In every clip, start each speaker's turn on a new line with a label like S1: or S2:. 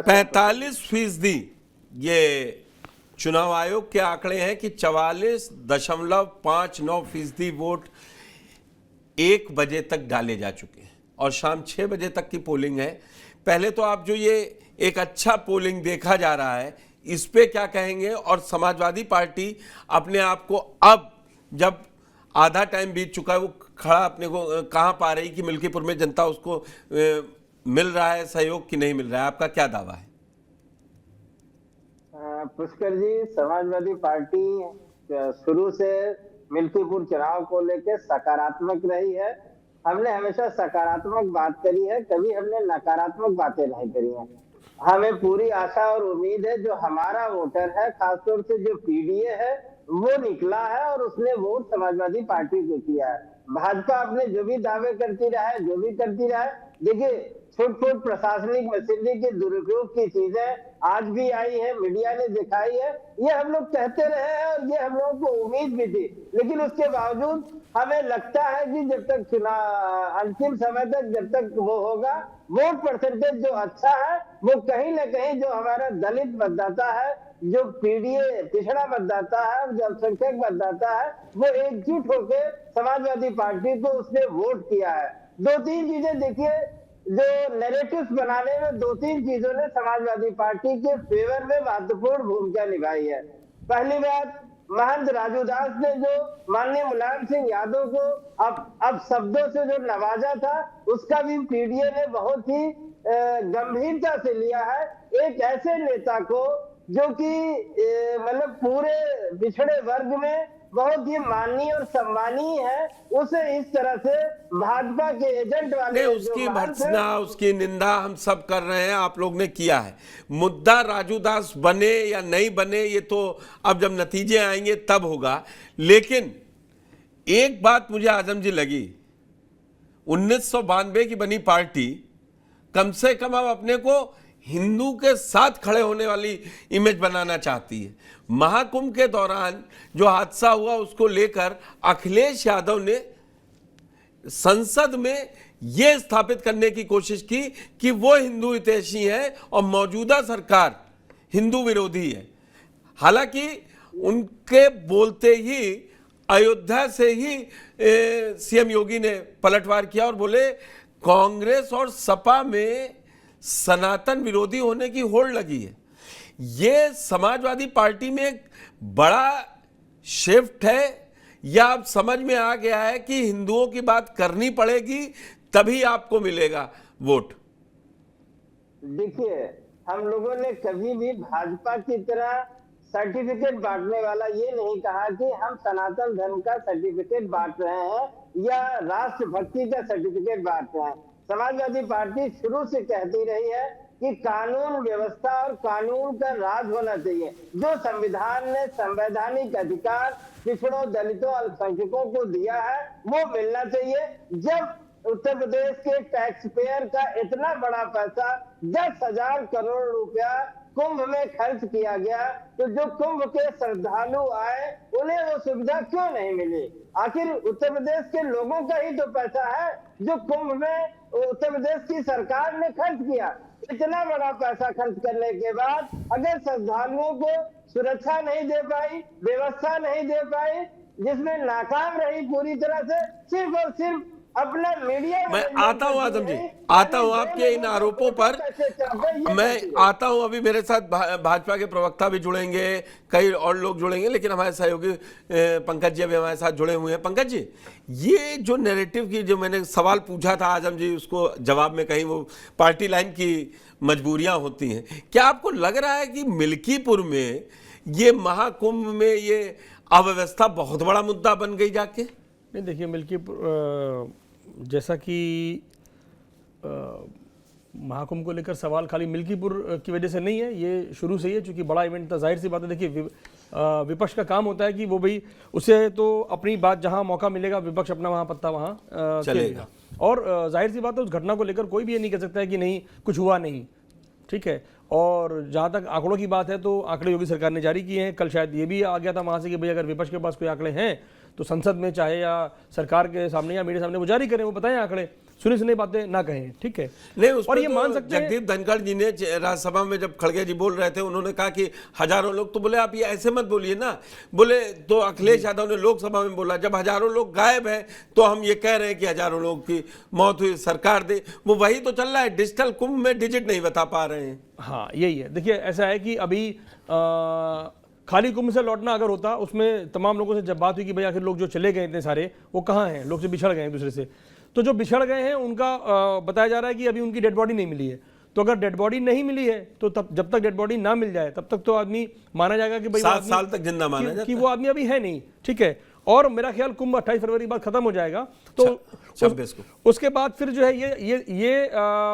S1: 45% ये चुनाव आयोग के आंकड़े हैं कि 44.59% वोट 1 बजे तक डाले जा चुके हैं और शाम 6 बजे तक की पोलिंग है। पहले तो आप जो ये एक अच्छा पोलिंग देखा जा रहा है, इस पे क्या कहेंगे? और समाजवादी पार्टी अपने आप को अब जब आधा टाइम बीत चुका है, वो खड़ा अपने को कहाँ पा रही कि मिल्कीपुर में जनता उसको मिल रहा है सहयोग कि नहीं मिल रहा है? आपका क्या दावा है?
S2: पुष्कर जी, समाजवादी पार्टी शुरू से मिल्कीपुर चुनाव को लेकर सकारात्मक रही है। हमने हमेशा सकारात्मक बात करी है, कभी हमने नकारात्मक बातें नहीं करी हैं। हमें पूरी आशा और उम्मीद है जो हमारा वोटर है, खासतौर से जो पीडीए है, वो निकला है और उसने वोट समाजवादी पार्टी को किया है। भाजपा अपने जो भी दावे करती रहा है, जो भी करती रहा है, देखिए छोट प्रशासनिक मशीनरी के दुरुपयोग की चीजें आज भी आई है, मीडिया ने दिखाई है, ये हम लोग कहते रहे हैं और ये हम लोगों को उम्मीद भी थी। लेकिन उसके बावजूद हमें लगता है कि जब तक चुनाव अंतिम समय तक जब तक वो होगा, वोट परसेंटेज जो अच्छा है वो कहीं ना कहीं जो हमारा दलित मतदाता है, जो पीडीए पिछड़ा मतदाता है, जो अल्पसंख्यक मतदाता है, वो एकजुट होकर समाजवादी पार्टी को उसने वोट किया है। 2-3 चीजें देखिए, जो नैरेटिव्स बनाने में 2-3 चीजों ने समाजवादी पार्टी के फेवर में महत्वपूर्ण भूमिका निभाई है। पहली बात, महंत राजू दास ने जो माननीय मुलायम सिंह यादव को अब शब्दों से जो नवाजा था, उसका भी पीडीए ने बहुत ही गंभीरता से लिया है। एक ऐसे नेता को जो कि मतलब पूरे पिछड़े वर्ग में बहुत ही माननीय और सम्मानीय है, उसे इस तरह से भाजपा के एजेंट वाले
S1: उसकी भर्त्सना, उसकी निंदा हम सब कर रहे हैं, आप लोग ने किया है। मुद्दा राजू दास बने या नहीं बने ये तो अब जब नतीजे आएंगे तब होगा। लेकिन एक बात मुझे आजम जी लगी, 1992 की बनी पार्टी कम से कम अब अपने को हिंदू के साथ खड़े होने वाली इमेज बनाना चाहती है। महाकुंभ के दौरान जो हादसा हुआ उसको लेकर अखिलेश यादव ने संसद में यह स्थापित करने की कोशिश की कि वो हिंदू हितैषी है और मौजूदा सरकार हिंदू विरोधी है। हालांकि उनके बोलते ही अयोध्या से ही सीएम योगी ने पलटवार किया और बोले कांग्रेस और सपा में सनातन विरोधी होने की होड़ लगी है। ये समाजवादी पार्टी में एक बड़ा शिफ्ट है या अब समझ में आ गया है कि हिंदुओं की बात करनी पड़ेगी तभी आपको मिलेगा वोट?
S2: देखिए, हम लोगों ने कभी भी भाजपा की तरह सर्टिफिकेट बांटने वाला ये नहीं कहा कि हम सनातन धर्म का सर्टिफिकेट बांट रहे हैं या राष्ट्रभक्ति का सर्टिफिकेट बांट रहे हैं। समाजवादी पार्टी शुरू से कहती रही है कि कानून व्यवस्था और कानून का राज होना चाहिए। जो संविधान ने संवैधानिक अधिकार पिछड़ों, दलितों, अल्पसंख्यकों को दिया है, वो मिलना चाहिए। जब उत्तर प्रदेश के टैक्स पेयर का इतना बड़ा पैसा 10,000 करोड़ रुपया कुंभ में खर्च किया गया, तो जो कुंभ के श्रद्धालु आए उन्हें वो सुविधा क्यों नहीं मिली? आखिर उत्तर प्रदेश के लोगों का ही तो पैसा है जो कुंभ में उत्तर प्रदेश की सरकार ने खर्च किया। इतना बड़ा पैसा खर्च करने के बाद अगर श्रद्धालुओं को सुरक्षा नहीं दे पाई, व्यवस्था नहीं दे पाई, जिसमें नाकाम रही पूरी तरह से, सिर्फ और सिर्फ अपना मीडिया।
S1: मैं आता हूं आजम जी, आता हूं आपके इन आरोपों पर, मैं आता हूं। अभी मेरे साथ भाजपा के प्रवक्ता भी जुड़ेंगे, कई और लोग जुड़ेंगे, लेकिन हमारे सहयोगी पंकज जी अभी हमारे साथ जुड़े हुए हैं। पंकज जी, ये जो नैरेटिव की जो मैंने सवाल पूछा था आजम जी, उसको जवाब में कहीं वो पार्टी लाइन की मजबूरियां होती हैं। क्या आपको लग रहा है कि मिल्कीपुर में ये महाकुंभ में ये अव्यवस्था बहुत बड़ा मुद्दा बन गई जाके?
S3: नहीं, देखिए मिल्कीपुर जैसा कि महाकुंभ को लेकर सवाल खाली मिल्कीपुर की वजह से नहीं है, ये शुरू से ही है, चूंकि बड़ा इवेंट था। जाहिर सी बात है, देखिए विपक्ष का काम होता है कि वो भाई उसे तो अपनी बात जहां मौका मिलेगा विपक्ष अपना वहां पत्ता वहां चलेगा। और जाहिर सी बात है, उस घटना को लेकर कोई भी ये नहीं कह सकता है कि नहीं कुछ हुआ नहीं, ठीक है। और जहाँ तक आंकड़ों की बात है तो आंकड़े योगी सरकार ने जारी किए हैं। कल शायद ये भी आ गया था वहाँ से कि भाई अगर विपक्ष के पास कोई आंकड़े हैं तो संसद में चाहे या सरकार के सामने या मीडिया सामने वो जारी करें, वो बताएं आंकड़े, सुनी बातें ना कहें, ठीक है।
S1: नहीं, उस
S3: और
S1: पर
S3: ये
S1: तो
S3: मान सकते हैं
S1: जगदीप धनखड़ जी ने राज्यसभा में जब खड़गे जी बोल रहे थे, उन्होंने कहा कि हजारों लोग, तो बोले आप ये ऐसे मत बोलिए ना, बोले तो अखिलेश यादव ने लोकसभा में बोला जब हजारों लोग गायब हैं तो हम ये कह रहे हैं कि हजारों लोग की मौत हुई, सरकार दे, वो वही तो चल रहा है, डिजिटल कुंभ में डिजिट नहीं बता पा रहे हैं।
S3: हाँ यही है। देखिए ऐसा है कि अभी खाली कुंभ से लौटना अगर होता, उसमें तमाम लोगों से जब बात हुई कि भाई आखिर लोग जो चले गए इतने सारे वो कहाँ हैं, लोग से बिछड़ गए हैं दूसरे से, तो जो बिछड़ गए हैं उनका बताया जा रहा है कि अभी उनकी डेड बॉडी नहीं मिली है। तो अगर डेड बॉडी नहीं मिली है तो तब जब तक डेड बॉडी ना मिल जाए तब तक तो आदमी माना जाएगा कि भाई
S1: 7 साल तक जिंदा माना जाता
S3: कि वो आदमी अभी है नहीं, ठीक है। और मेरा ख्याल कुंभ 28 फरवरी के बाद खत्म हो जाएगा, तो
S1: 26 को
S3: उसके बाद फिर जो है ये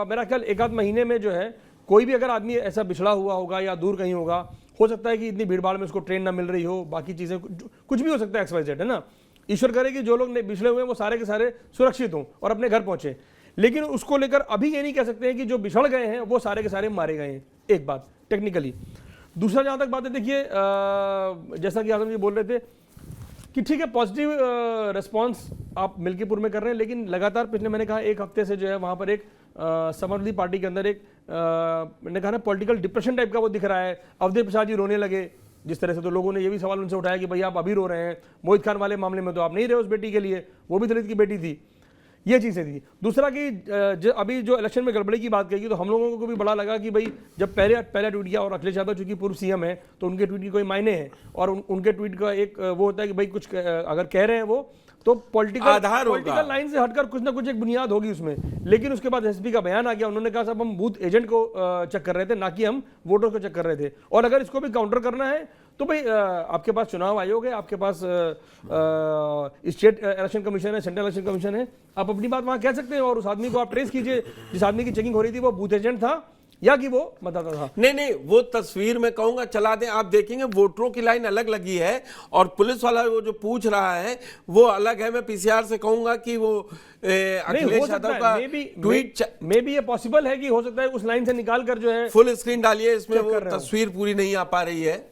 S3: मेरा ख्याल एक आध महीने में जो है कोई भी अगर आदमी ऐसा बिछड़ा हुआ होगा या दूर कहीं होगा, हो सकता है कि इतनी भीड़ भाड़ में उसको ट्रेन ना मिल रही हो, बाकी चीजें कुछ भी हो सकता है, XYZ, है ना। ईश्वर करे कि जो लोग बिछड़े हुए हैं वो सारे के सारे सुरक्षित हों और अपने घर पहुंचे, लेकिन उसको लेकर अभी ये नहीं कह सकते हैं कि जो बिछड़ गए हैं वो सारे के सारे मारे गए हैं, एक बात टेक्निकली। दूसरा जहां तक बात है, देखिए जैसा कि आजम जी बोल रहे थे कि ठीक है पॉजिटिव रिस्पांस आप मिल्कीपुर में कर रहे हैं, लेकिन लगातार पिछले मैंने कहा एक हफ्ते से जो है वहां पर एक समाजवादी पार्टी के अंदर एक मैंने कहा ना पॉलिटिकल डिप्रेशन टाइप का वो दिख रहा है। अवधेश प्रसाद जी रोने लगे जिस तरह से, तो लोगों ने ये भी सवाल उनसे उठाया कि भाई आप अभी रो रहे हैं, मोहित खान वाले मामले में तो आप नहीं रहे उस बेटी के लिए, वो भी दलित की बेटी थी, ये चीज़ें थी। दूसरा कि अभी जो इलेक्शन में गड़बड़ी की बात कही तो हम लोगों को भी बड़ा लगा कि भाई जब पहला ट्वीट किया, और अखिलेश यादव चूंकि पूर्व CM है तो उनके ट्वीट की कोई मायने है, और उनके ट्वीट का एक वो होता है कि भाई कुछ अगर कह रहे हैं वो तो पॉलिटिकल लाइन से हटकर कुछ ना कुछ एक बुनियाद होगी उसमें। लेकिन उसके बाद SP का बयान आ गया, उन्होंने कहा साहब हम बूथ एजेंट को चेक कर रहे थे, ना कि हम वोटर्स को चेक कर रहे थे, और अगर इसको भी काउंटर करना है तो भाई आपके पास चुनाव आयोग है, आपके पास स्टेट इलेक्शन कमीशन है, सेंट्रल इलेक्शन कमीशन है, आप अपनी बात वहां कह सकते हैं, और उस आदमी को आप ट्रेस कीजिए जिस आदमी की चेकिंग हो रही थी वो बूथ एजेंट था या कि वो मतदाता था।
S1: नहीं, वो तस्वीर में कहूंगा चला दें, आप देखेंगे वोटरों की लाइन अलग लगी है और पुलिस वाला वो जो पूछ रहा है वो अलग है। मैं PCR से कहूंगा कि वो अखिलेश यादव का ट्वीट
S3: में भी ये पॉसिबल है कि हो सकता है उस लाइन से निकाल कर जो है
S1: फुल स्क्रीन डालिए, इसमें वो तस्वीर पूरी नहीं आ पा रही है।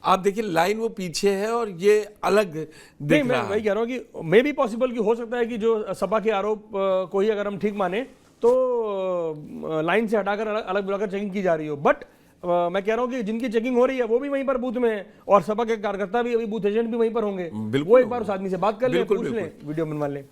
S1: आप देखिए लाइन वो पीछे है और ये अलग दिख रहा है।
S3: मैं वही कह रहा हूँ कि मे भी पॉसिबल कि हो सकता है कि जो सपा के आरोप को ही अगर हम ठीक माने तो लाइन से हटाकर अलग बुलाकर चेकिंग की जा रही हो, बट मैं कह रहा हूँ कि जिनकी चेकिंग हो रही है वो भी वहीं पर बूथ में है, और सपा के कार्यकर्ता भी अभी बूथ एजेंट भी वहीं पर होंगे, वो एक बार उस आदमी से बात कर ले, पूछ ले, वीडियो बनवा ले।